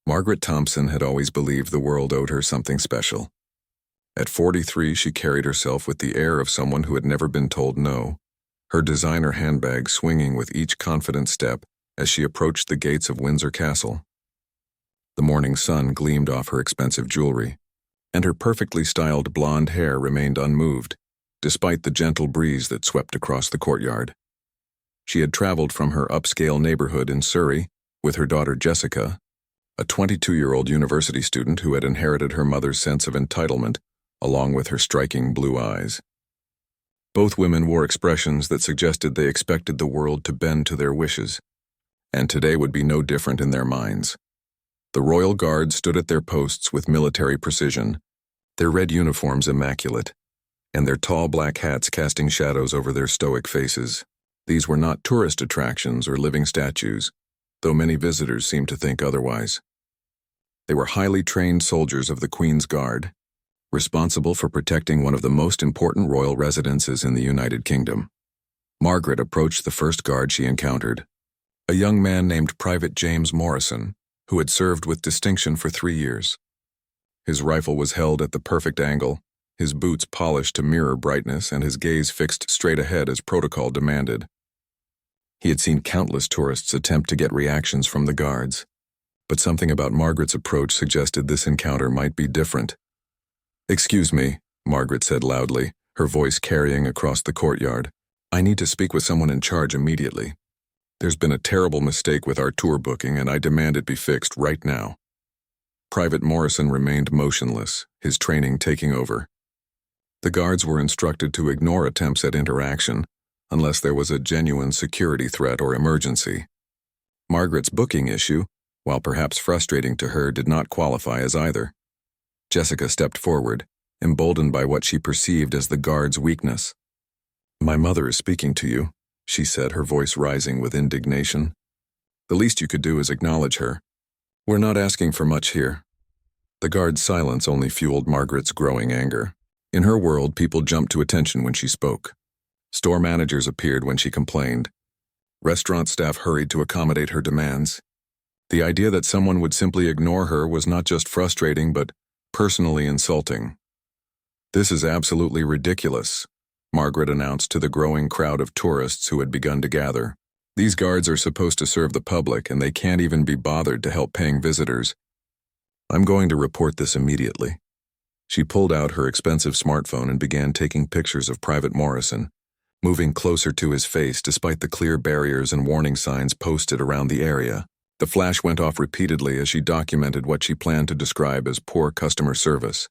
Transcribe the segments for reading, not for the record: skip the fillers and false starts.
Margaret Thompson had always believed the world owed her something special. At 43, she carried herself with the air of someone who had never been told no, her designer handbag swinging with each confident step as she approached the gates of Windsor Castle. The morning sun gleamed off her expensive jewelry, and her perfectly styled blonde hair remained unmoved, despite the gentle breeze that swept across the courtyard. She had traveled from her upscale neighborhood in Surrey with her daughter Jessica, a 22-year-old university student who had inherited her mother's sense of entitlement, along with her striking blue eyes. Both women wore expressions that suggested they expected the world to bend to their wishes, and today would be no different in their minds. The Royal Guard stood at their posts with military precision, their red uniforms immaculate, and their tall black hats casting shadows over their stoic faces. These were not tourist attractions or living statues, though many visitors seemed to think otherwise. They were highly trained soldiers of the Queen's Guard, responsible for protecting one of the most important royal residences in the United Kingdom. Margaret approached the first guard she encountered, a young man named Private James Morrison, who had served with distinction for 3 years. His rifle was held at the perfect angle, his boots polished to mirror brightness, and his gaze fixed straight ahead as protocol demanded. He had seen countless tourists attempt to get reactions from the guards, but something about Margaret's approach suggested this encounter might be different. "Excuse me," Margaret said loudly, her voice carrying across the courtyard. "I need to speak with someone in charge immediately. There's been a terrible mistake with our tour booking, and I demand it be fixed right now." Private Morrison remained motionless, his training taking over. The guards were instructed to ignore attempts at interaction unless there was a genuine security threat or emergency. Margaret's booking issue, while perhaps frustrating to her, did not qualify as either. Jessica stepped forward, emboldened by what she perceived as the guard's weakness. "My mother is speaking to you," she said, her voice rising with indignation. "The least you could do is acknowledge her. We're not asking for much here." The guard's silence only fueled Margaret's growing anger. In her world, people jumped to attention when she spoke. Store managers appeared when she complained. Restaurant staff hurried to accommodate her demands. The idea that someone would simply ignore her was not just frustrating but personally insulting. "This is absolutely ridiculous," Margaret announced to the growing crowd of tourists who had begun to gather. "These guards are supposed to serve the public, and they can't even be bothered to help paying visitors. I'm going to report this immediately." She pulled out her expensive smartphone and began taking pictures of Private Morrison, moving closer to his face despite the clear barriers and warning signs posted around the area. The flash went off repeatedly as she documented what she planned to describe as poor customer service.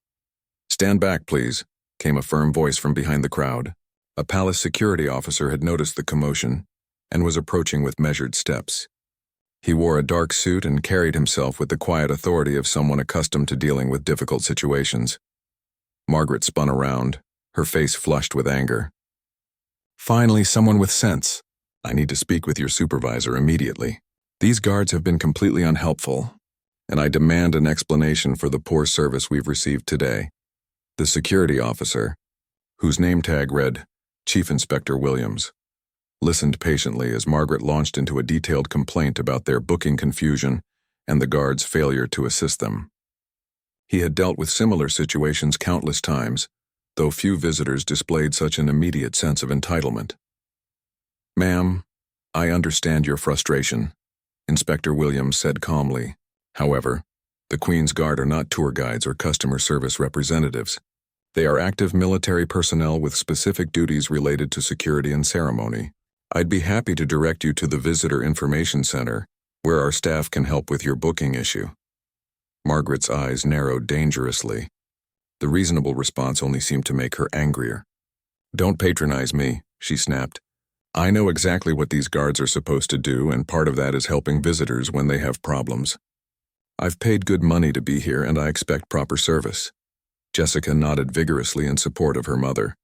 "Stand back, please," came a firm voice from behind the crowd. A palace security officer had noticed the commotion and was approaching with measured steps. He wore a dark suit and carried himself with the quiet authority of someone accustomed to dealing with difficult situations. Margaret spun around, her face flushed with anger. "Finally, someone with sense. I need to speak with your supervisor immediately. These guards have been completely unhelpful, and I demand an explanation for the poor service we've received today." The security officer, whose name tag read Chief Inspector Williams, listened patiently as Margaret launched into a detailed complaint about their booking confusion and the guards' failure to assist them. He had dealt with similar situations countless times, though few visitors displayed such an immediate sense of entitlement. "Ma'am, I understand your frustration," Inspector Williams said calmly. "However, the Queen's Guard are not tour guides or customer service representatives. They are active military personnel with specific duties related to security and ceremony. I'd be happy to direct you to the Visitor Information Center, where our staff can help with your booking issue." Margaret's eyes narrowed dangerously. The reasonable response only seemed to make her angrier. "Don't patronize me," she snapped. "I know exactly what these guards are supposed to do, and part of that is helping visitors when they have problems. I've paid good money to be here, and I expect proper service." Jessica nodded vigorously in support of her mother.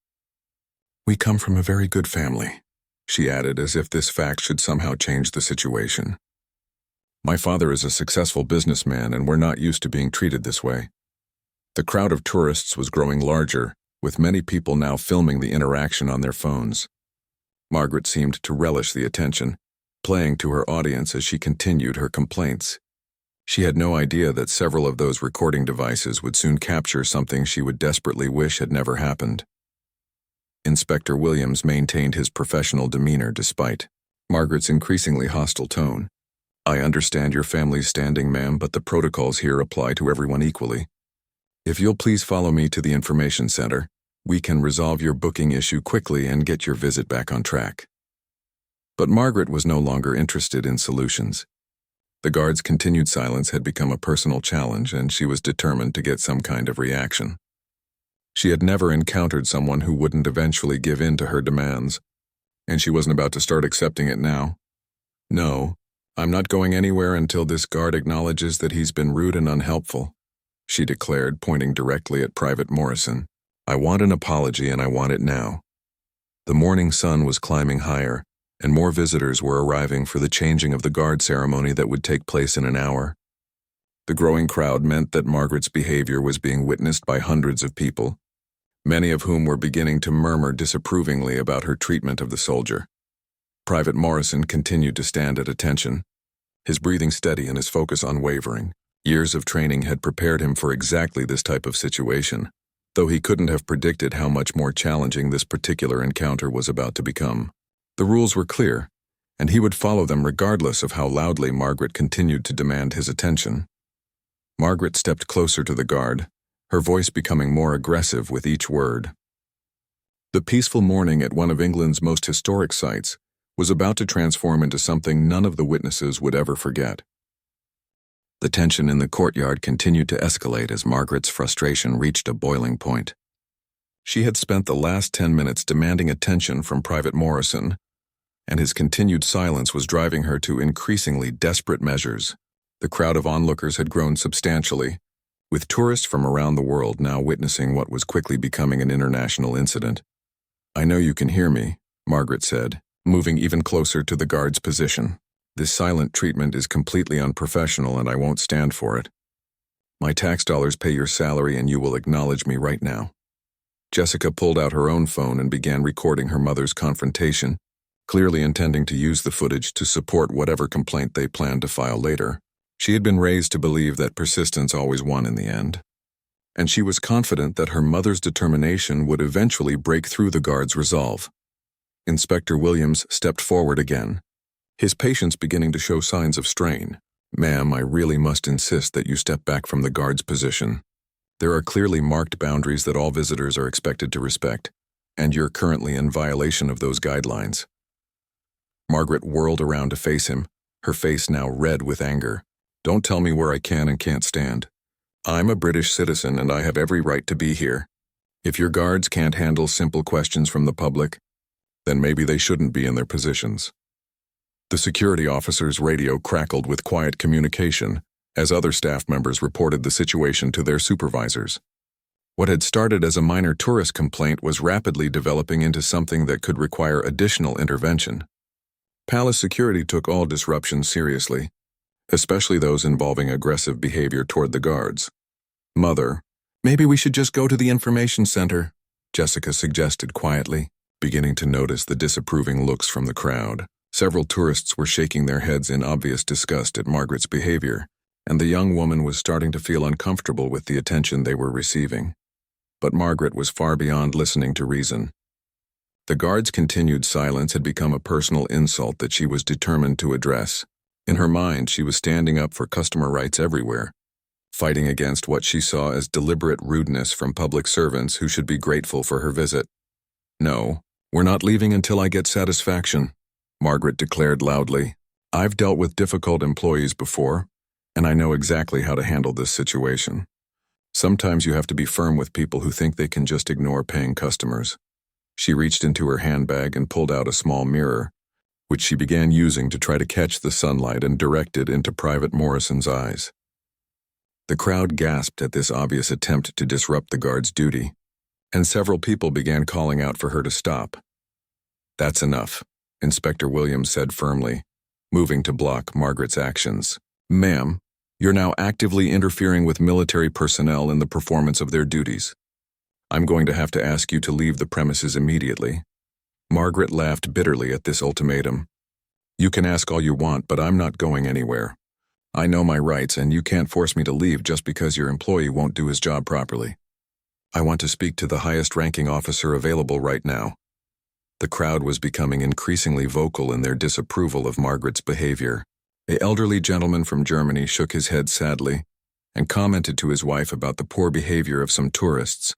"We come from a very good family," she added, as if this fact should somehow change the situation. "My father is a successful businessman, and we're not used to being treated this way." The crowd of tourists was growing larger, with many people now filming the interaction on their phones. Margaret seemed to relish the attention, playing to her audience as she continued her complaints. She had no idea that several of those recording devices would soon capture something she would desperately wish had never happened. Inspector Williams maintained his professional demeanor despite Margaret's increasingly hostile tone. "I understand your family's standing, ma'am, but the protocols here apply to everyone equally. If you'll please follow me to the information center, we can resolve your booking issue quickly and get your visit back on track." But Margaret was no longer interested in solutions. The guard's continued silence had become a personal challenge, and she was determined to get some kind of reaction. She had never encountered someone who wouldn't eventually give in to her demands, and she wasn't about to start accepting it now. "No, I'm not going anywhere until this guard acknowledges that he's been rude and unhelpful," she declared, pointing directly at Private Morrison. "I want an apology, and I want it now." The morning sun was climbing higher, and more visitors were arriving for the changing of the guard ceremony that would take place in an hour. The growing crowd meant that Margaret's behavior was being witnessed by hundreds of people, many of whom were beginning to murmur disapprovingly about her treatment of the soldier. Private Morrison continued to stand at attention, his breathing steady and his focus unwavering. Years of training had prepared him for exactly this type of situation, though he couldn't have predicted how much more challenging this particular encounter was about to become. The rules were clear, and he would follow them regardless of how loudly Margaret continued to demand his attention. Margaret stepped closer to the guard, her voice becoming more aggressive with each word. The peaceful morning at one of England's most historic sites was about to transform into something none of the witnesses would ever forget. The tension in the courtyard continued to escalate as Margaret's frustration reached a boiling point. She had spent the last 10 minutes demanding attention from Private Morrison, and his continued silence was driving her to increasingly desperate measures. The crowd of onlookers had grown substantially, with tourists from around the world now witnessing what was quickly becoming an international incident. "I know you can hear me," Margaret said, moving even closer to the guard's position. "This silent treatment is completely unprofessional, and I won't stand for it. My tax dollars pay your salary, and you will acknowledge me right now." Jessica pulled out her own phone and began recording her mother's confrontation, clearly intending to use the footage to support whatever complaint they planned to file later. She had been raised to believe that persistence always won in the end, and she was confident that her mother's determination would eventually break through the guard's resolve. Inspector Williams stepped forward again, his patience beginning to show signs of strain. "Ma'am, I really must insist that you step back from the guard's position. There are clearly marked boundaries that all visitors are expected to respect, and you're currently in violation of those guidelines." Margaret whirled around to face him, her face now red with anger. "Don't tell me where I can and can't stand. I'm a British citizen and I have every right to be here. If your guards can't handle simple questions from the public, then maybe they shouldn't be in their positions." The security officer's radio crackled with quiet communication as other staff members reported the situation to their supervisors. What had started as a minor tourist complaint was rapidly developing into something that could require additional intervention. Palace security took all disruptions seriously, especially those involving aggressive behavior toward the guards. "Mother, maybe we should just go to the information center," Jessica suggested quietly, beginning to notice the disapproving looks from the crowd. Several tourists were shaking their heads in obvious disgust at Margaret's behavior, and the young woman was starting to feel uncomfortable with the attention they were receiving. But Margaret was far beyond listening to reason. The guard's continued silence had become a personal insult that she was determined to address. In her mind, she was standing up for customer rights everywhere, fighting against what she saw as deliberate rudeness from public servants who should be grateful for her visit. "No, we're not leaving until I get satisfaction," Margaret declared loudly. "I've dealt with difficult employees before, and I know exactly how to handle this situation. Sometimes you have to be firm with people who think they can just ignore paying customers." She reached into her handbag and pulled out a small mirror, which she began using to try to catch the sunlight and direct it into Private Morrison's eyes. The crowd gasped at this obvious attempt to disrupt the guard's duty, and several people began calling out for her to stop. "That's enough," Inspector Williams said firmly, moving to block Margaret's actions. "Ma'am, you're now actively interfering with military personnel in the performance of their duties. I'm going to have to ask you to leave the premises immediately." Margaret laughed bitterly at this ultimatum. "You can ask all you want, but I'm not going anywhere. I know my rights, and you can't force me to leave just because your employee won't do his job properly. I want to speak to the highest-ranking officer available right now." The crowd was becoming increasingly vocal in their disapproval of Margaret's behavior. An elderly gentleman from Germany shook his head sadly and commented to his wife about the poor behavior of some tourists.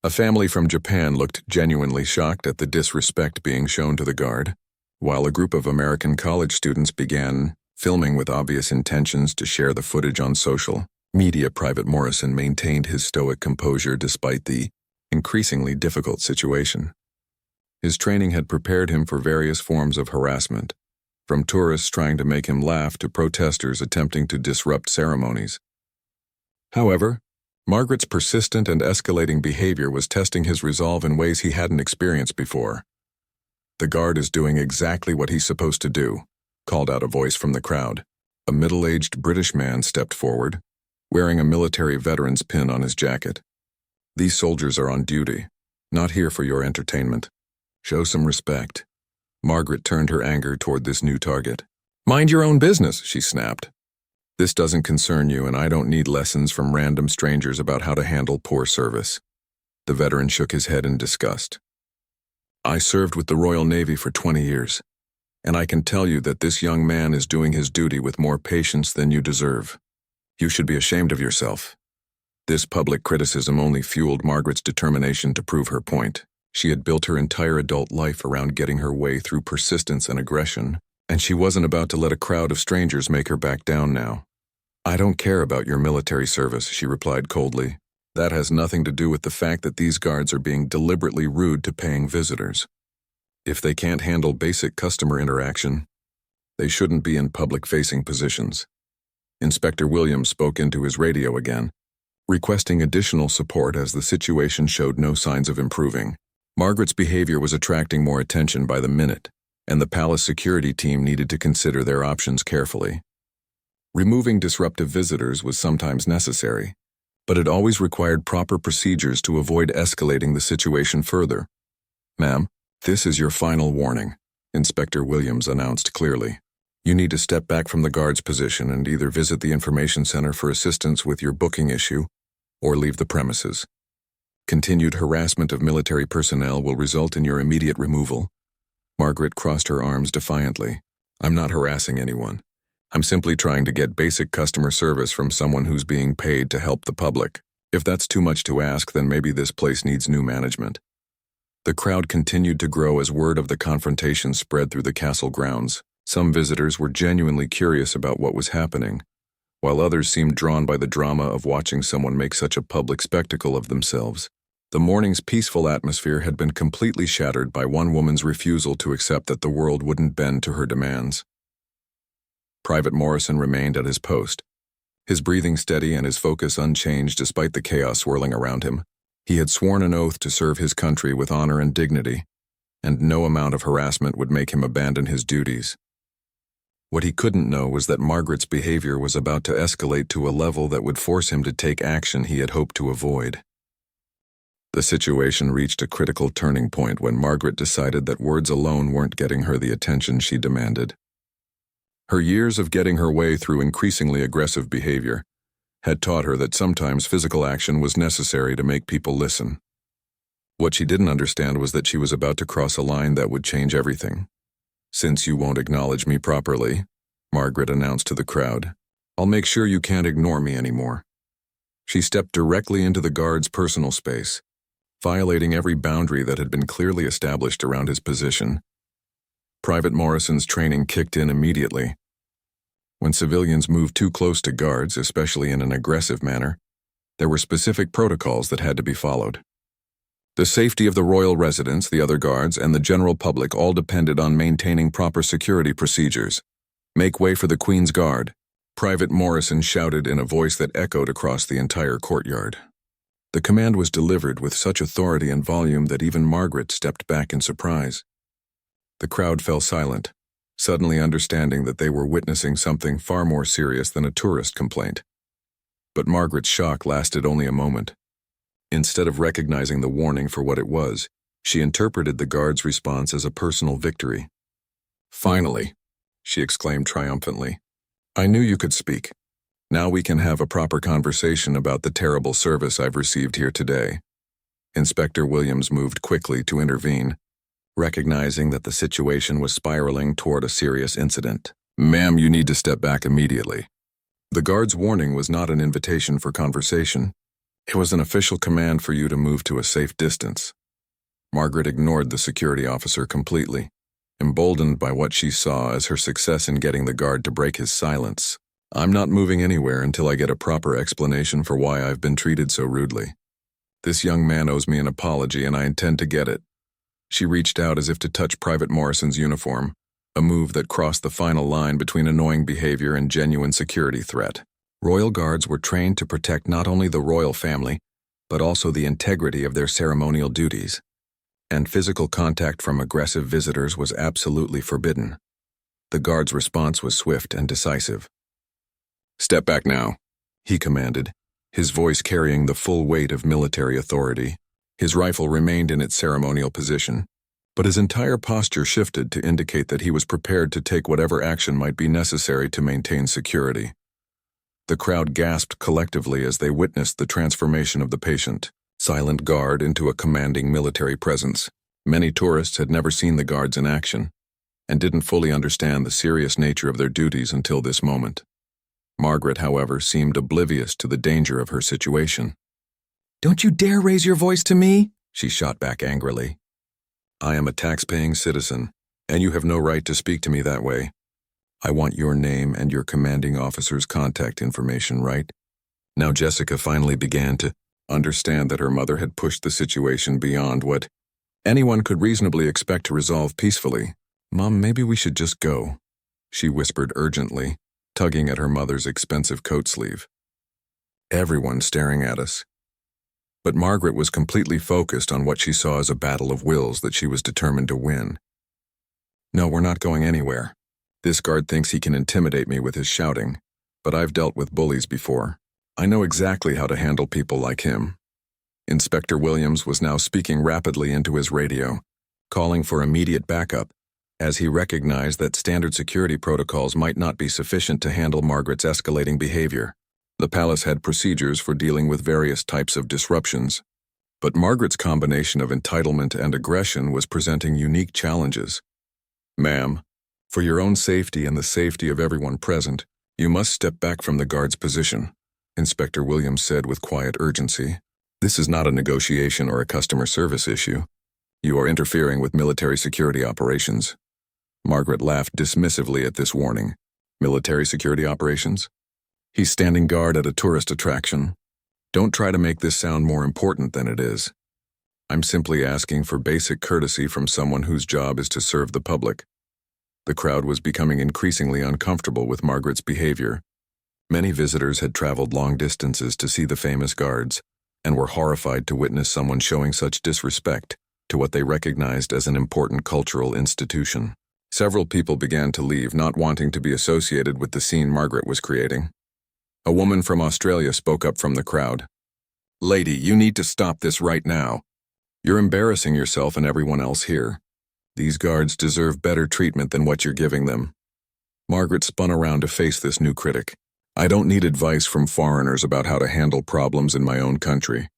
A family from Japan looked genuinely shocked at the disrespect being shown to the guard, while a group of American college students began filming with obvious intentions to share the footage on social media. Private Morrison maintained his stoic composure despite the increasingly difficult situation. His training had prepared him for various forms of harassment, from tourists trying to make him laugh to protesters attempting to disrupt ceremonies. However, Margaret's persistent and escalating behavior was testing his resolve in ways he hadn't experienced before. "The guard is doing exactly what he's supposed to do," called out a voice from the crowd. A middle-aged British man stepped forward, wearing a military veteran's pin on his jacket. "These soldiers are on duty, not here for your entertainment. Show some respect." Margaret turned her anger toward this new target. "Mind your own business," she snapped. "This doesn't concern you, and I don't need lessons from random strangers about how to handle poor service." The veteran shook his head in disgust. "I served with the Royal Navy for 20 years, and I can tell you that this young man is doing his duty with more patience than you deserve. You should be ashamed of yourself." This public criticism only fueled Margaret's determination to prove her point. She had built her entire adult life around getting her way through persistence and aggression, and she wasn't about to let a crowd of strangers make her back down now. "I don't care about your military service," she replied coldly. "That has nothing to do with the fact that these guards are being deliberately rude to paying visitors. If they can't handle basic customer interaction, they shouldn't be in public-facing positions." Inspector Williams spoke into his radio again, requesting additional support as the situation showed no signs of improving. Margaret's behavior was attracting more attention by the minute, and the palace security team needed to consider their options carefully. Removing disruptive visitors was sometimes necessary, but it always required proper procedures to avoid escalating the situation further. "Ma'am, this is your final warning," Inspector Williams announced clearly. "You need to step back from the guard's position and either visit the information center for assistance with your booking issue or leave the premises. Continued harassment of military personnel will result in your immediate removal." Margaret crossed her arms defiantly. "I'm not harassing anyone. I'm simply trying to get basic customer service from someone who's being paid to help the public. If that's too much to ask, then maybe this place needs new management." The crowd continued to grow as word of the confrontation spread through the castle grounds. Some visitors were genuinely curious about what was happening, while others seemed drawn by the drama of watching someone make such a public spectacle of themselves. The morning's peaceful atmosphere had been completely shattered by one woman's refusal to accept that the world wouldn't bend to her demands. Private Morrison remained at his post, his breathing steady and his focus unchanged despite the chaos swirling around him. He had sworn an oath to serve his country with honor and dignity, and no amount of harassment would make him abandon his duties. What he couldn't know was that Margaret's behavior was about to escalate to a level that would force him to take action he had hoped to avoid. The situation reached a critical turning point when Margaret decided that words alone weren't getting her the attention she demanded. Her years of getting her way through increasingly aggressive behavior had taught her that sometimes physical action was necessary to make people listen. What she didn't understand was that she was about to cross a line that would change everything. "Since you won't acknowledge me properly," Margaret announced to the crowd, "I'll make sure you can't ignore me anymore." She stepped directly into the guard's personal space, violating every boundary that had been clearly established around his position. Private Morrison's training kicked in immediately. When civilians moved too close to guards, especially in an aggressive manner, there were specific protocols that had to be followed. The safety of the royal residents, the other guards, and the general public all depended on maintaining proper security procedures. "Make way for the Queen's Guard," Private Morrison shouted in a voice that echoed across the entire courtyard. The command was delivered with such authority and volume that even Margaret stepped back in surprise. The crowd fell silent, suddenly understanding that they were witnessing something far more serious than a tourist complaint. But Margaret's shock lasted only a moment. Instead of recognizing the warning for what it was, she interpreted the guard's response as a personal victory. "Finally," she exclaimed triumphantly. I knew you could speak. Now we can have a proper conversation about the terrible service I've received here today. Inspector Williams moved quickly to intervene, recognizing that the situation was spiraling toward a serious incident. Ma'am, you need to step back immediately. The guard's warning was not an invitation for conversation. It was an official command for you to move to a safe distance. Margaret ignored the security officer completely, emboldened by what she saw as her success in getting the guard to break his silence. I'm not moving anywhere until I get a proper explanation for why I've been treated so rudely. This young man owes me an apology and I intend to get it. She reached out as if to touch Private Morrison's uniform, a move that crossed the final line between annoying behavior and genuine security threat. Royal guards were trained to protect not only the royal family, but also the integrity of their ceremonial duties. And physical contact from aggressive visitors was absolutely forbidden. The guard's response was swift and decisive. Step back now, he commanded, his voice carrying the full weight of military authority. His rifle remained in its ceremonial position, but his entire posture shifted to indicate that he was prepared to take whatever action might be necessary to maintain security. The crowd gasped collectively as they witnessed the transformation of the patient, silent guard into a commanding military presence. Many tourists had never seen the guards in action, and didn't fully understand the serious nature of their duties until this moment. Margaret, however, seemed oblivious to the danger of her situation. "Don't you dare raise your voice to me," she shot back angrily. "I am a tax-paying citizen, and you have no right to speak to me that way. I want your name and your commanding officer's contact information, right?" Now Jessica finally began to understand that her mother had pushed the situation beyond what anyone could reasonably expect to resolve peacefully. "Mom, maybe we should just go," she whispered urgently, tugging at her mother's expensive coat sleeve. Everyone staring at us. But Margaret was completely focused on what she saw as a battle of wills that she was determined to win. "No, we're not going anywhere. This guard thinks he can intimidate me with his shouting, but I've dealt with bullies before. I know exactly how to handle people like him." Inspector Williams was now speaking rapidly into his radio, calling for immediate backup, as he recognized that standard security protocols might not be sufficient to handle Margaret's escalating behavior. The palace had procedures for dealing with various types of disruptions, but Margaret's combination of entitlement and aggression was presenting unique challenges. "Ma'am, for your own safety and the safety of everyone present, you must step back from the guard's position," Inspector Williams said with quiet urgency. "This is not a negotiation or a customer service issue. You are interfering with military security operations." Margaret laughed dismissively at this warning. "Military security operations? He's standing guard at a tourist attraction. Don't try to make this sound more important than it is. I'm simply asking for basic courtesy from someone whose job is to serve the public." The crowd was becoming increasingly uncomfortable with Margaret's behavior. Many visitors had traveled long distances to see the famous guards, and were horrified to witness someone showing such disrespect to what they recognized as an important cultural institution. Several people began to leave, not wanting to be associated with the scene Margaret was creating. A woman from Australia spoke up from the crowd. "Lady, you need to stop this right now. You're embarrassing yourself and everyone else here. These guards deserve better treatment than what you're giving them." Margaret spun around to face this new critic. "I don't need advice from foreigners about how to handle problems in my own country.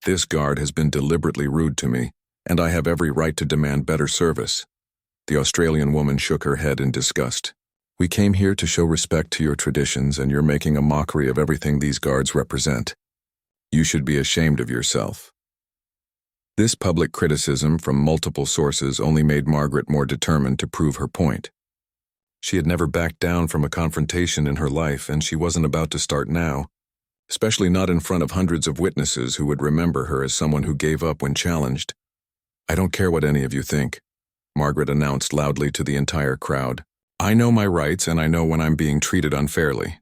This guard has been deliberately rude to me, and I have every right to demand better service." The Australian woman shook her head in disgust. "We came here to show respect to your traditions, and you're making a mockery of everything these guards represent. You should be ashamed of yourself." This public criticism from multiple sources only made Margaret more determined to prove her point. She had never backed down from a confrontation in her life, and she wasn't about to start now, especially not in front of hundreds of witnesses who would remember her as someone who gave up when challenged. "I don't care what any of you think," Margaret announced loudly to the entire crowd. "I know my rights, and I know when I'm being treated unfairly.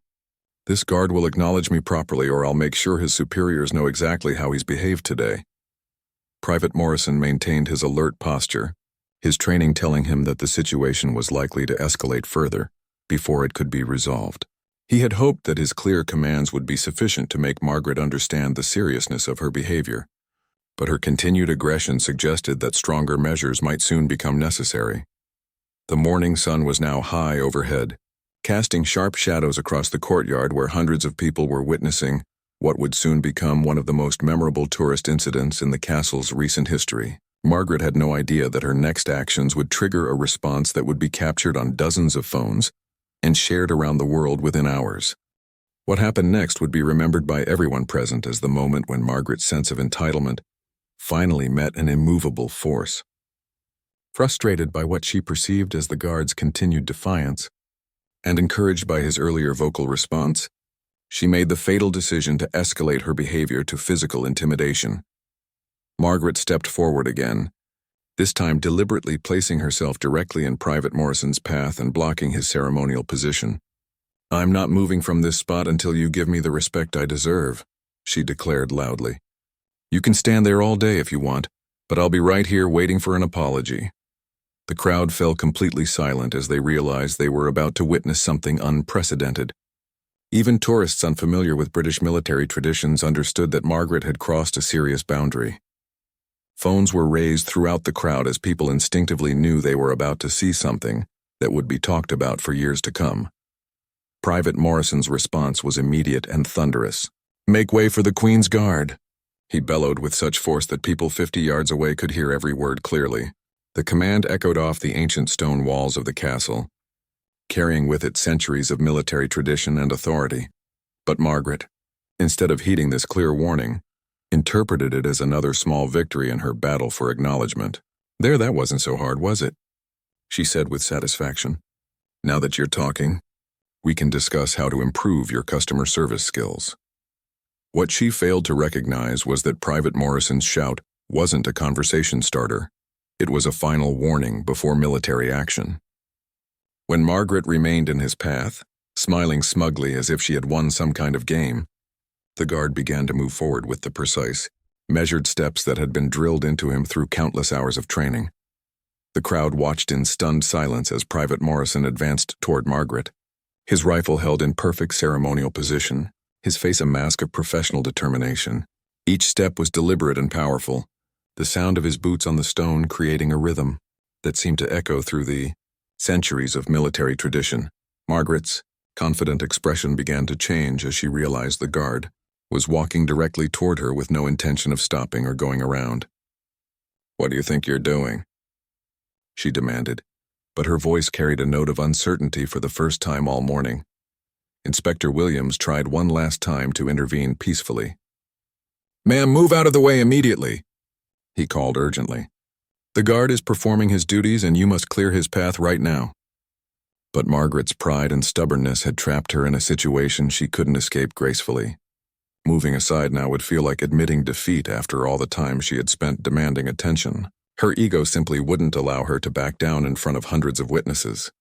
This guard will acknowledge me properly, or I'll make sure his superiors know exactly how he's behaved today." Private Morrison maintained his alert posture, his training telling him that the situation was likely to escalate further before it could be resolved. He had hoped that his clear commands would be sufficient to make Margaret understand the seriousness of her behavior, but her continued aggression suggested that stronger measures might soon become necessary. The morning sun was now high overhead, casting sharp shadows across the courtyard where hundreds of people were witnessing what would soon become one of the most memorable tourist incidents in the castle's recent history. Margaret had no idea that her next actions would trigger a response that would be captured on dozens of phones and shared around the world within hours. What happened next would be remembered by everyone present as the moment when Margaret's sense of entitlement finally met an immovable force. Frustrated by what she perceived as the guard's continued defiance, and encouraged by his earlier vocal response, she made the fatal decision to escalate her behavior to physical intimidation. Margaret stepped forward again, this time deliberately placing herself directly in Private Morrison's path and blocking his ceremonial position. "I'm not moving from this spot until you give me the respect I deserve," she declared loudly. "You can stand there all day if you want, but I'll be right here waiting for an apology." The crowd fell completely silent as they realized they were about to witness something unprecedented. Even tourists unfamiliar with British military traditions understood that Margaret had crossed a serious boundary. Phones were raised throughout the crowd as people instinctively knew they were about to see something that would be talked about for years to come. Private Morrison's response was immediate and thunderous. "Make way for the Queen's Guard," he bellowed with such force that people 50 yards away could hear every word clearly. The command echoed off the ancient stone walls of the castle, carrying with it centuries of military tradition and authority. But Margaret, instead of heeding this clear warning, interpreted it as another small victory in her battle for acknowledgement. "There, that wasn't so hard, was it?" she said with satisfaction. "Now that you're talking, we can discuss how to improve your customer service skills." What she failed to recognize was that Private Morrison's shout wasn't a conversation starter. It was a final warning before military action. When Margaret remained in his path, smiling smugly as if she had won some kind of game, the guard began to move forward with the precise, measured steps that had been drilled into him through countless hours of training. The crowd watched in stunned silence as Private Morrison advanced toward Margaret, his rifle held in perfect ceremonial position, his face a mask of professional determination. Each step was deliberate and powerful, the sound of his boots on the stone creating a rhythm that seemed to echo through the centuries of military tradition. Margaret's confident expression began to change as she realized the guard was walking directly toward her with no intention of stopping or going around. "What do you think you're doing?" she demanded, but her voice carried a note of uncertainty for the first time all morning. Inspector Williams tried one last time to intervene peacefully. "Ma'am, move out of the way immediately," he called urgently. "The guard is performing his duties and you must clear his path right now." But Margaret's pride and stubbornness had trapped her in a situation she couldn't escape gracefully. Moving aside now would feel like admitting defeat after all the time she had spent demanding attention. Her ego simply wouldn't allow her to back down in front of hundreds of witnesses.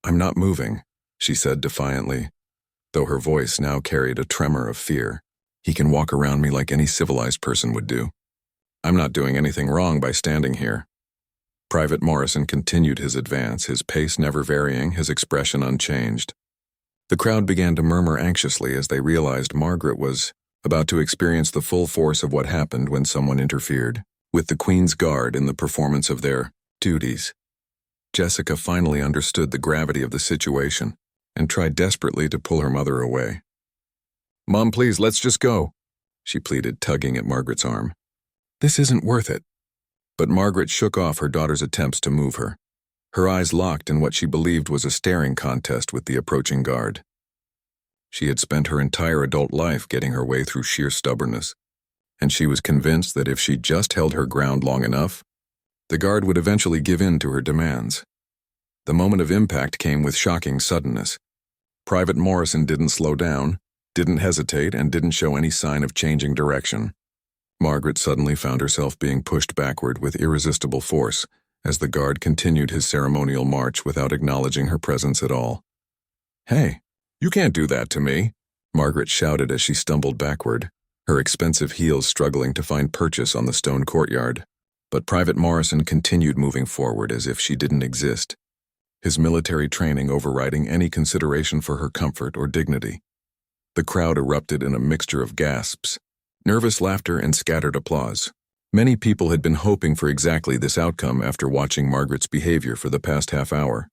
"I'm not moving," she said defiantly, though her voice now carried a tremor of fear. "He can walk around me like any civilized person would do. I'm not doing anything wrong by standing here." Private Morrison continued his advance, his pace never varying, his expression unchanged. The crowd began to murmur anxiously as they realized Margaret was about to experience the full force of what happened when someone interfered with the Queen's Guard in the performance of their duties. Jessica finally understood the gravity of the situation and tried desperately to pull her mother away. "Mom, please, let's just go," she pleaded, tugging at Margaret's arm. "This isn't worth it." But Margaret shook off her daughter's attempts to move her, her eyes locked in what she believed was a staring contest with the approaching guard. She had spent her entire adult life getting her way through sheer stubbornness, and she was convinced that if she just held her ground long enough, the guard would eventually give in to her demands. The moment of impact came with shocking suddenness. Private Morrison didn't slow down, didn't hesitate, and didn't show any sign of changing direction. Margaret suddenly found herself being pushed backward with irresistible force as the guard continued his ceremonial march without acknowledging her presence at all. "Hey, you can't do that to me," Margaret shouted as she stumbled backward, her expensive heels struggling to find purchase on the stone courtyard. But Private Morrison continued moving forward as if she didn't exist, his military training overriding any consideration for her comfort or dignity. The crowd erupted in a mixture of gasps, nervous laughter, and scattered applause. Many people had been hoping for exactly this outcome after watching Margaret's behavior for the past half hour.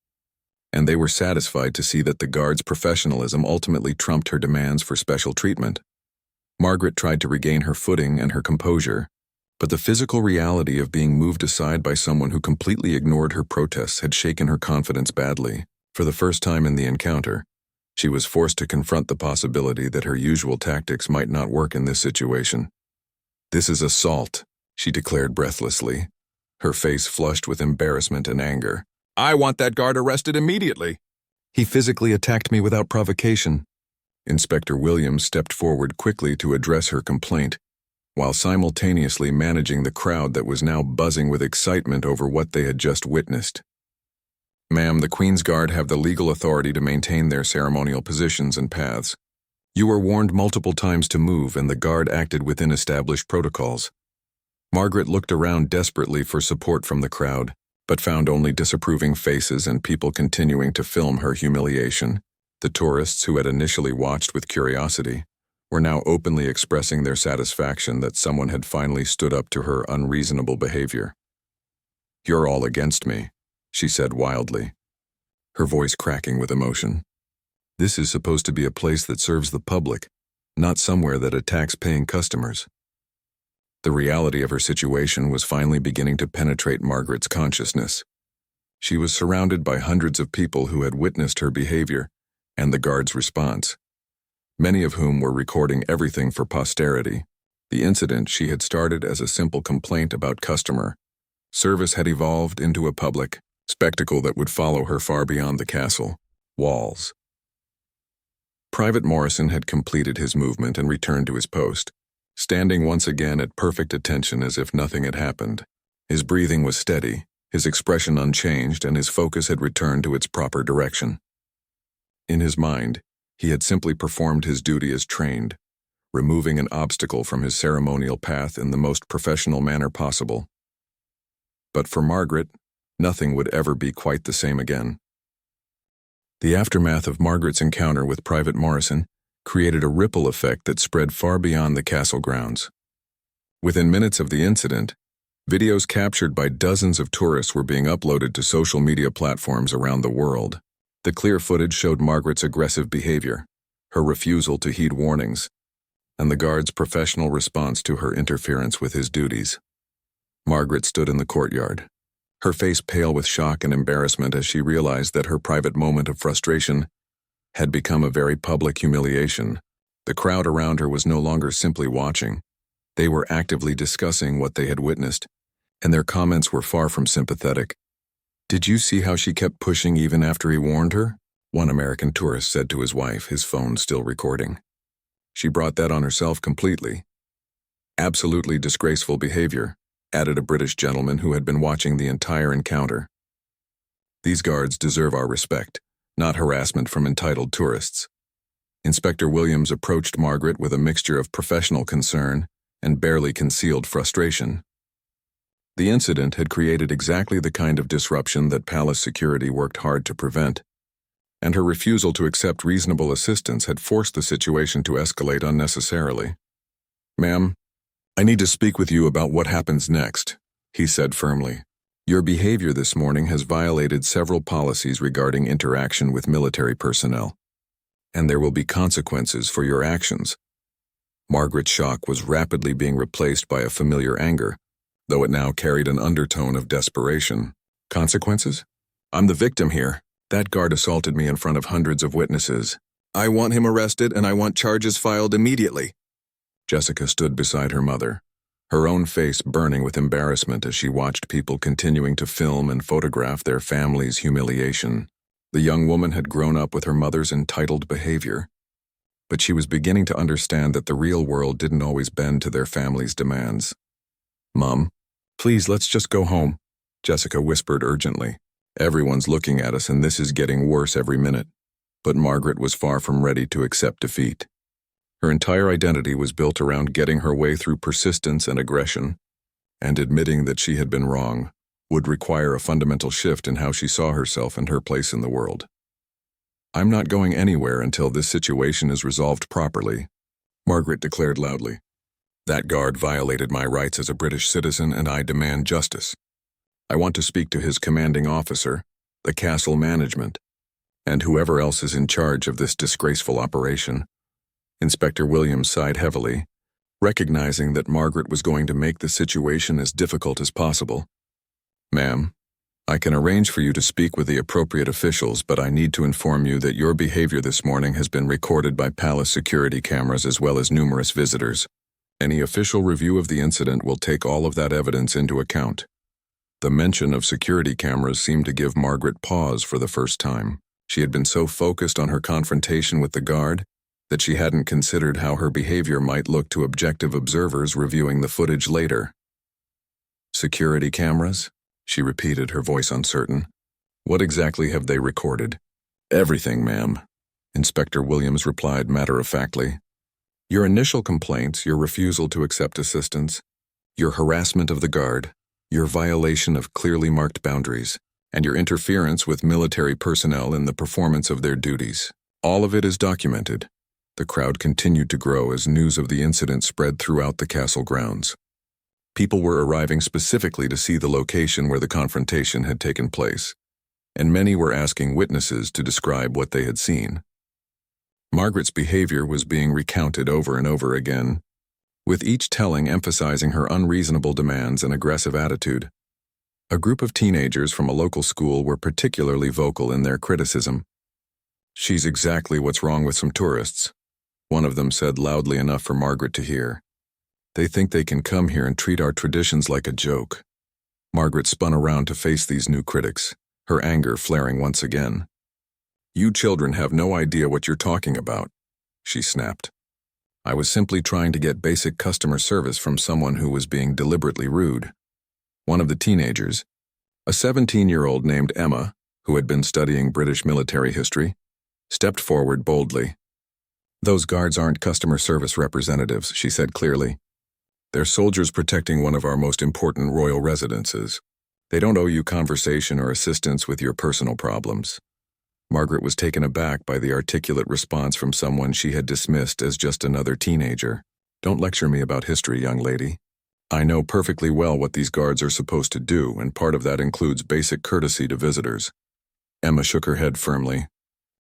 and they were satisfied to see that the guard's professionalism ultimately trumped her demands for special treatment. Margaret tried to regain her footing and her composure, but the physical reality of being moved aside by someone who completely ignored her protests had shaken her confidence badly. For the first time in the encounter, she was forced to confront the possibility that her usual tactics might not work in this situation. "This is assault," she declared breathlessly, her face flushed with embarrassment and anger. "I want that guard arrested immediately. He physically attacked me without provocation." Inspector Williams stepped forward quickly to address her complaint, while simultaneously managing the crowd that was now buzzing with excitement over what they had just witnessed. "Ma'am, the Queen's Guard have the legal authority to maintain their ceremonial positions and paths. You were warned multiple times to move, and the Guard acted within established protocols." Margaret looked around desperately for support from the crowd, but found only disapproving faces and people continuing to film her humiliation. The tourists who had initially watched with curiosity were now openly expressing their satisfaction that someone had finally stood up to her unreasonable behavior. "You're all against me," she said wildly, her voice cracking with emotion. "This is supposed to be a place that serves the public, not somewhere that attacks paying customers." The reality of her situation was finally beginning to penetrate Margaret's consciousness. She was surrounded by hundreds of people who had witnessed her behavior and the guard's response, many of whom were recording everything for posterity. The incident she had started as a simple complaint about customer service had evolved into a public spectacle that would follow her far beyond the castle walls. Private Morrison had completed his movement and returned to his post, standing once again at perfect attention as if nothing had happened. His breathing was steady, his expression unchanged, and his focus had returned to its proper direction. In his mind, he had simply performed his duty as trained, removing an obstacle from his ceremonial path in the most professional manner possible. But for Margaret, nothing would ever be quite the same again. The aftermath of Margaret's encounter with Private Morrison created a ripple effect that spread far beyond the castle grounds. Within minutes of the incident, videos captured by dozens of tourists were being uploaded to social media platforms around the world. The clear footage showed Margaret's aggressive behavior, her refusal to heed warnings, and the guard's professional response to her interference with his duties. Margaret stood in the courtyard, her face pale with shock and embarrassment as she realized that her private moment of frustration had become a very public humiliation. The crowd around her was no longer simply watching. They were actively discussing what they had witnessed, and their comments were far from sympathetic. "Did you see how she kept pushing even after he warned her?" one American tourist said to his wife, his phone still recording. "She brought that on herself completely." "Absolutely disgraceful behavior," added a British gentleman who had been watching the entire encounter. "These guards deserve our respect, not harassment from entitled tourists." Inspector Williams approached Margaret with a mixture of professional concern and barely concealed frustration. The incident had created exactly the kind of disruption that palace security worked hard to prevent, and her refusal to accept reasonable assistance had forced the situation to escalate unnecessarily. "Ma'am, I need to speak with you about what happens next," he said firmly. "Your behavior this morning has violated several policies regarding interaction with military personnel, and there will be consequences for your actions." Margaret's shock was rapidly being replaced by a familiar anger, though it now carried an undertone of desperation. "Consequences? I'm the victim here. That guard assaulted me in front of hundreds of witnesses. I want him arrested, and I want charges filed immediately." Jessica stood beside her mother, her own face burning with embarrassment as she watched people continuing to film and photograph their family's humiliation. The young woman had grown up with her mother's entitled behavior, but she was beginning to understand that the real world didn't always bend to their family's demands. "Mom, please, let's just go home," Jessica whispered urgently. "Everyone's looking at us, and this is getting worse every minute." But Margaret was far from ready to accept defeat. Her entire identity was built around getting her way through persistence and aggression, and admitting that she had been wrong would require a fundamental shift in how she saw herself and her place in the world. "I'm not going anywhere until this situation is resolved properly," Margaret declared loudly. "That guard violated my rights as a British citizen, and I demand justice. I want to speak to his commanding officer, the castle management, and whoever else is in charge of this disgraceful operation. Inspector Williams sighed heavily, recognizing that Margaret was going to make the situation as difficult as possible. Ma'am, I can arrange for you to speak with the appropriate officials, but I need to inform you that your behavior this morning has been recorded by palace security cameras as well as numerous visitors. Any official review of the incident will take all of that evidence into account. The mention of security cameras seemed to give Margaret pause for the first time. She had been so focused on her confrontation with the guard that she hadn't considered how her behavior might look to objective observers reviewing the footage later. Security cameras? She repeated, her voice uncertain. What exactly have they recorded? Everything, ma'am, Inspector Williams replied matter-of-factly. Your initial complaints, your refusal to accept assistance, your harassment of the guard, your violation of clearly marked boundaries, and your interference with military personnel in the performance of their duties. All of it is documented. The crowd continued to grow as news of the incident spread throughout the castle grounds. People were arriving specifically to see the location where the confrontation had taken place, and many were asking witnesses to describe what they had seen. Margaret's behavior was being recounted over and over again, with each telling emphasizing her unreasonable demands and aggressive attitude. A group of teenagers from a local school were particularly vocal in their criticism. She's exactly what's wrong with some tourists, one of them said loudly enough for Margaret to hear. They think they can come here and treat our traditions like a joke. Margaret spun around to face these new critics, her anger flaring once again. You children have no idea what you're talking about, she snapped. I was simply trying to get basic customer service from someone who was being deliberately rude. One of the teenagers, a 17-year-old named Emma, who had been studying British military history, stepped forward boldly. Those guards aren't customer service representatives, she said clearly. They're soldiers protecting one of our most important royal residences. They don't owe you conversation or assistance with your personal problems. Margaret was taken aback by the articulate response from someone she had dismissed as just another teenager. Don't lecture me about history, young lady. I know perfectly well what these guards are supposed to do, and part of that includes basic courtesy to visitors. Emma shook her head firmly.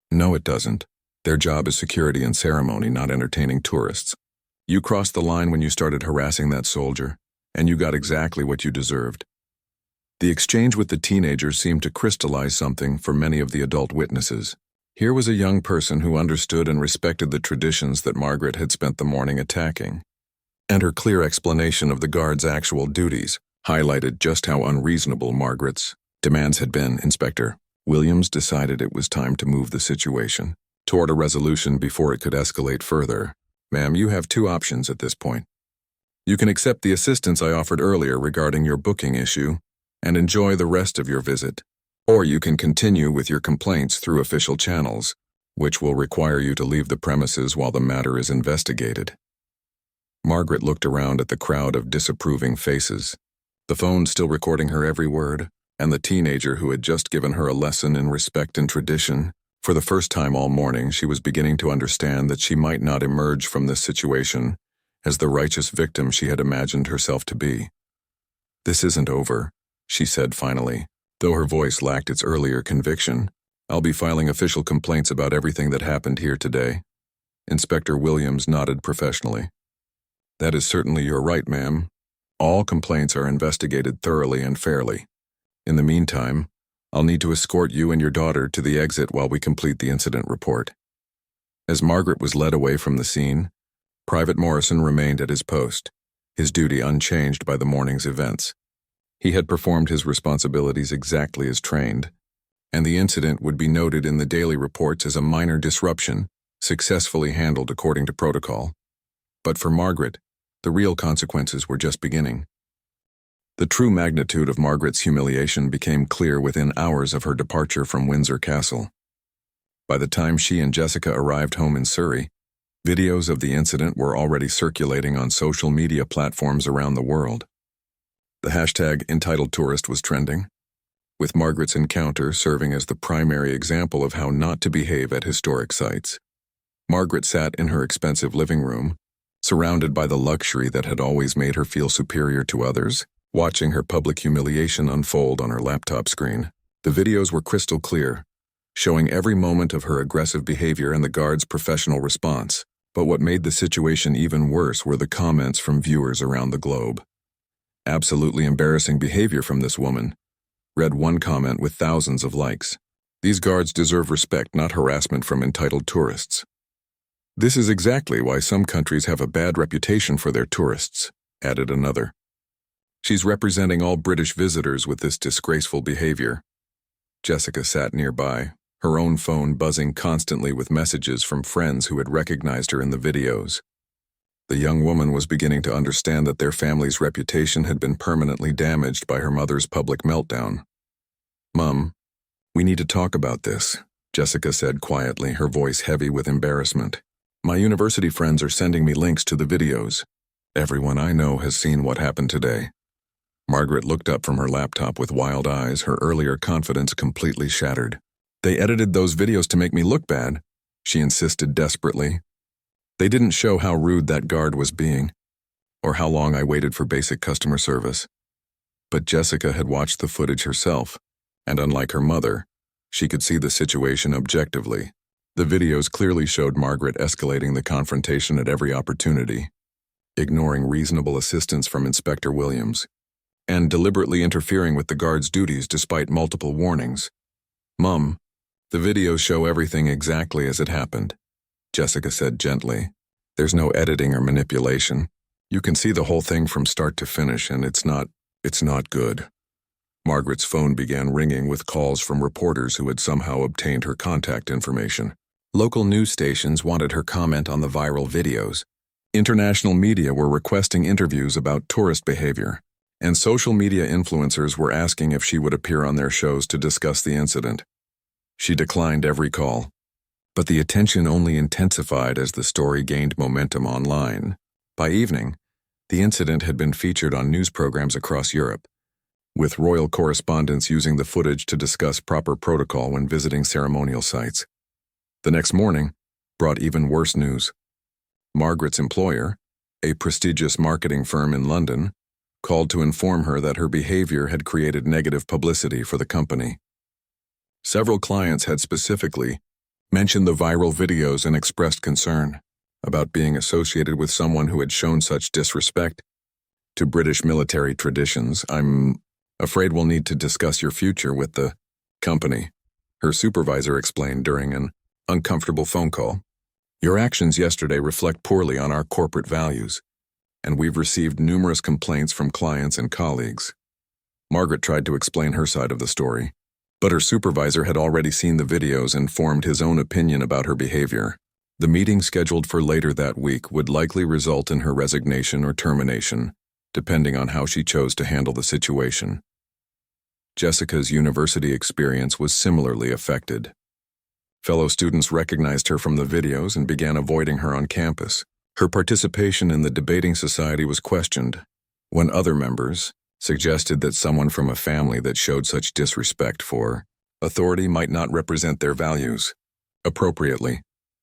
No, it doesn't. Their job is security and ceremony, not entertaining tourists. You crossed the line when you started harassing that soldier, and you got exactly what you deserved. The exchange with the teenager seemed to crystallize something for many of the adult witnesses. Here was a young person who understood and respected the traditions that Margaret had spent the morning attacking. And her clear explanation of the guard's actual duties highlighted just how unreasonable Margaret's demands had been. Inspector Williams decided it was time to move the situation toward a resolution before it could escalate further. Ma'am, you have two options at this point. You can accept the assistance I offered earlier regarding your booking issue and enjoy the rest of your visit, or you can continue with your complaints through official channels, which will require you to leave the premises while the matter is investigated. Margaret looked around at the crowd of disapproving faces, the phone still recording her every word, and the teenager who had just given her a lesson in respect and tradition. For the first time all morning, she was beginning to understand that she might not emerge from this situation as the righteous victim she had imagined herself to be. This isn't over, she said finally, though her voice lacked its earlier conviction. I'll be filing official complaints about everything that happened here today. Inspector Williams nodded professionally. That is certainly your right, ma'am. All complaints are investigated thoroughly and fairly. In the meantime, I'll need to escort you and your daughter to the exit while we complete the incident report. As Margaret was led away from the scene, Private Morrison remained at his post, his duty unchanged by the morning's events. He had performed his responsibilities exactly as trained, and the incident would be noted in the daily reports as a minor disruption, successfully handled according to protocol. But for Margaret, the real consequences were just beginning. The true magnitude of Margaret's humiliation became clear within hours of her departure from Windsor Castle. By the time she and Jessica arrived home in Surrey, videos of the incident were already circulating on social media platforms around the world. The hashtag #EntitledTourist was trending, with Margaret's encounter serving as the primary example of how not to behave at historic sites. Margaret sat in her expensive living room, surrounded by the luxury that had always made her feel superior to others, watching her public humiliation unfold on her laptop screen. The videos were crystal clear. showing every moment of her aggressive behavior and the guard's professional response. But what made the situation even worse were the comments from viewers around the globe. "Absolutely embarrassing behavior from this woman," read one comment with thousands of likes. "These guards deserve respect, not harassment from entitled tourists." "This is exactly why some countries have a bad reputation for their tourists," added another. "She's representing all British visitors with this disgraceful behavior." Jessica sat nearby, her own phone buzzing constantly with messages from friends who had recognized her in the videos. The young woman was beginning to understand that their family's reputation had been permanently damaged by her mother's public meltdown. "Mum, we need to talk about this," Jessica said quietly, her voice heavy with embarrassment. "My university friends are sending me links to the videos. Everyone I know has seen what happened today." Margaret looked up from her laptop with wild eyes, her earlier confidence completely shattered. "They edited those videos to make me look bad," she insisted desperately. "They didn't show how rude that guard was being, or how long I waited for basic customer service." But Jessica had watched the footage herself, and unlike her mother, she could see the situation objectively. The videos clearly showed Margaret escalating the confrontation at every opportunity, ignoring reasonable assistance from Inspector Williams, and deliberately interfering with the guard's duties despite multiple warnings. "Mum, the videos show everything exactly as it happened," Jessica said gently. "There's no editing or manipulation. You can see the whole thing from start to finish, and it's not good." Margaret's phone began ringing with calls from reporters who had somehow obtained her contact information. Local news stations wanted her comment on the viral videos. International media were requesting interviews about tourist behavior, and social media influencers were asking if she would appear on their shows to discuss the incident. She declined every call. But the attention only intensified as the story gained momentum online. By evening, the incident had been featured on news programs across Europe, with royal correspondents using the footage to discuss proper protocol when visiting ceremonial sites. The next morning brought even worse news. Margaret's employer, a prestigious marketing firm in London, called to inform her that her behavior had created negative publicity for the company. Several clients had specifically mentioned the viral videos and expressed concern about being associated with someone who had shown such disrespect to British military traditions. "I'm afraid we'll need to discuss your future with the company," her supervisor explained during an uncomfortable phone call. "Your actions yesterday reflect poorly on our corporate values, and we've received numerous complaints from clients and colleagues." Margaret tried to explain her side of the story, but her supervisor had already seen the videos and formed his own opinion about her behavior. The meeting scheduled for later that week would likely result in her resignation or termination, depending on how she chose to handle the situation. Jessica's university experience was similarly affected. Fellow students recognized her from the videos and began avoiding her on campus. Her participation in the debating society was questioned when other members suggested that someone from a family that showed such disrespect for authority might not represent their values appropriately.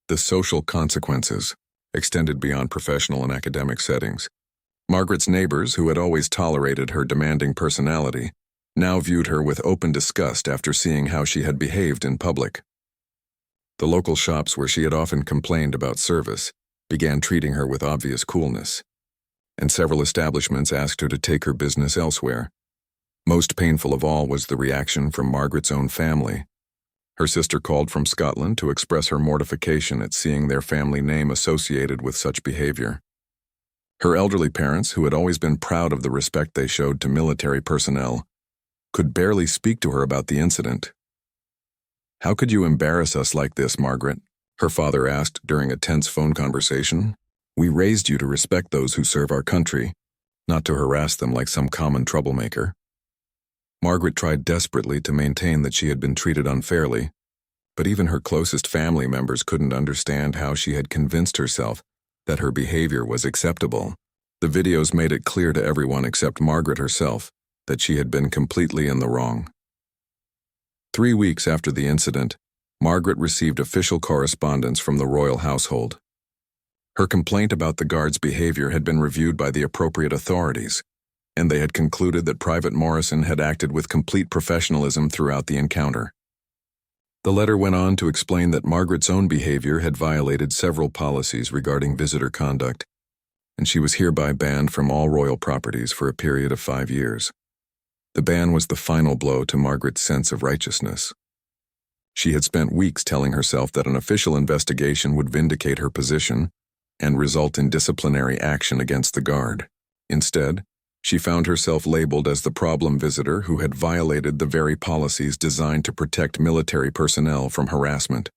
The social consequences extended beyond professional and academic settings. Margaret's neighbors, who had always tolerated her demanding personality, now viewed her with open disgust after seeing how she had behaved in public. The local shops where she had often complained about service began treating her with obvious coolness, and several establishments asked her to take her business elsewhere. Most painful of all was the reaction from Margaret's own family. Her sister called from Scotland to express her mortification at seeing their family name associated with such behavior. Her elderly parents, who had always been proud of the respect they showed to military personnel, could barely speak to her about the incident. "How could you embarrass us like this, Margaret?" her father asked during a tense phone conversation. "We raised you to respect those who serve our country, not to harass them like some common troublemaker." Margaret tried desperately to maintain that she had been treated unfairly, but even her closest family members couldn't understand how she had convinced herself that her behavior was acceptable. The videos made it clear to everyone except Margaret herself that she had been completely in the wrong. 3 weeks after the incident, Margaret received official correspondence from the royal household. Her complaint about the guard's behavior had been reviewed by the appropriate authorities, and they had concluded that Private Morrison had acted with complete professionalism throughout the encounter. The letter went on to explain that Margaret's own behavior had violated several policies regarding visitor conduct, and she was hereby banned from all royal properties for a period of 5 years. The ban was the final blow to Margaret's sense of righteousness. She had spent weeks telling herself that an official investigation would vindicate her position and result in disciplinary action against the guard. Instead, she found herself labeled as the problem visitor who had violated the very policies designed to protect military personnel from harassment.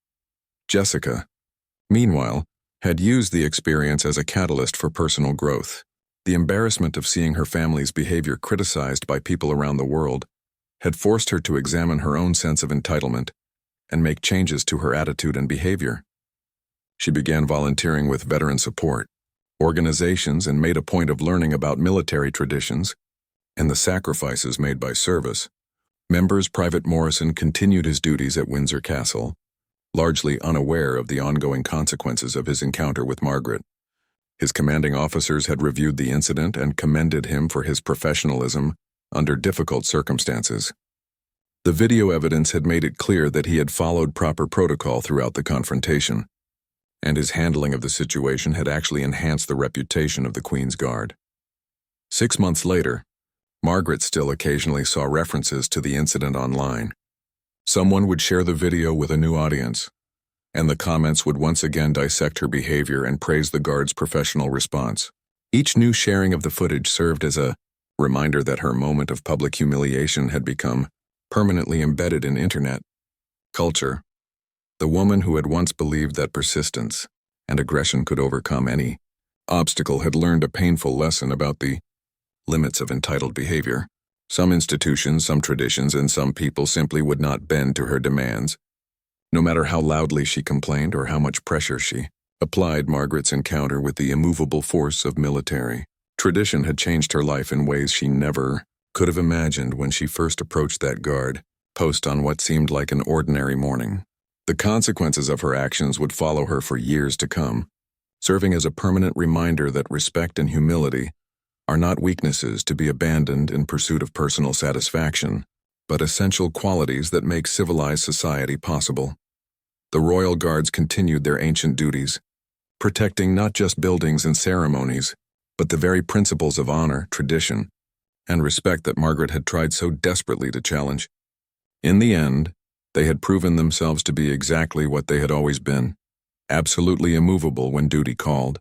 Jessica, meanwhile, had used the experience as a catalyst for personal growth. The embarrassment of seeing her family's behavior criticized by people around the world had forced her to examine her own sense of entitlement and make changes to her attitude and behavior. She began volunteering with veteran support organizations and made a point of learning about military traditions and the sacrifices made by service. Members Private Morrison continued his duties at Windsor Castle, largely unaware of the ongoing consequences of his encounter with Margaret. His commanding officers had reviewed the incident and commended him for his professionalism under difficult circumstances. The video evidence had made it clear that he had followed proper protocol throughout the confrontation, and his handling of the situation had actually enhanced the reputation of the Queen's Guard. 6 months later, Margaret still occasionally saw references to the incident online. Someone would share the video with a new audience, and the comments would once again dissect her behavior and praise the Guard's professional response. Each new sharing of the footage served as a reminder that her moment of public humiliation had become permanently embedded in internet culture. The woman who had once believed that persistence and aggression could overcome any obstacle had learned a painful lesson about the limits of entitled behavior. Some institutions, some traditions, and some people simply would not bend to her demands, no matter how loudly she complained or how much pressure she applied. Margaret's encounter with the immovable force of military tradition had changed her life in ways she never could have imagined when she first approached that guard post on what seemed like an ordinary morning. The consequences of her actions would follow her for years to come, serving as a permanent reminder that respect and humility are not weaknesses to be abandoned in pursuit of personal satisfaction, but essential qualities that make civilized society possible. The Royal Guards continued their ancient duties, protecting not just buildings and ceremonies, but the very principles of honor, tradition, and respect that Margaret had tried so desperately to challenge. In the end, they had proven themselves to be exactly what they had always been, absolutely immovable when duty called.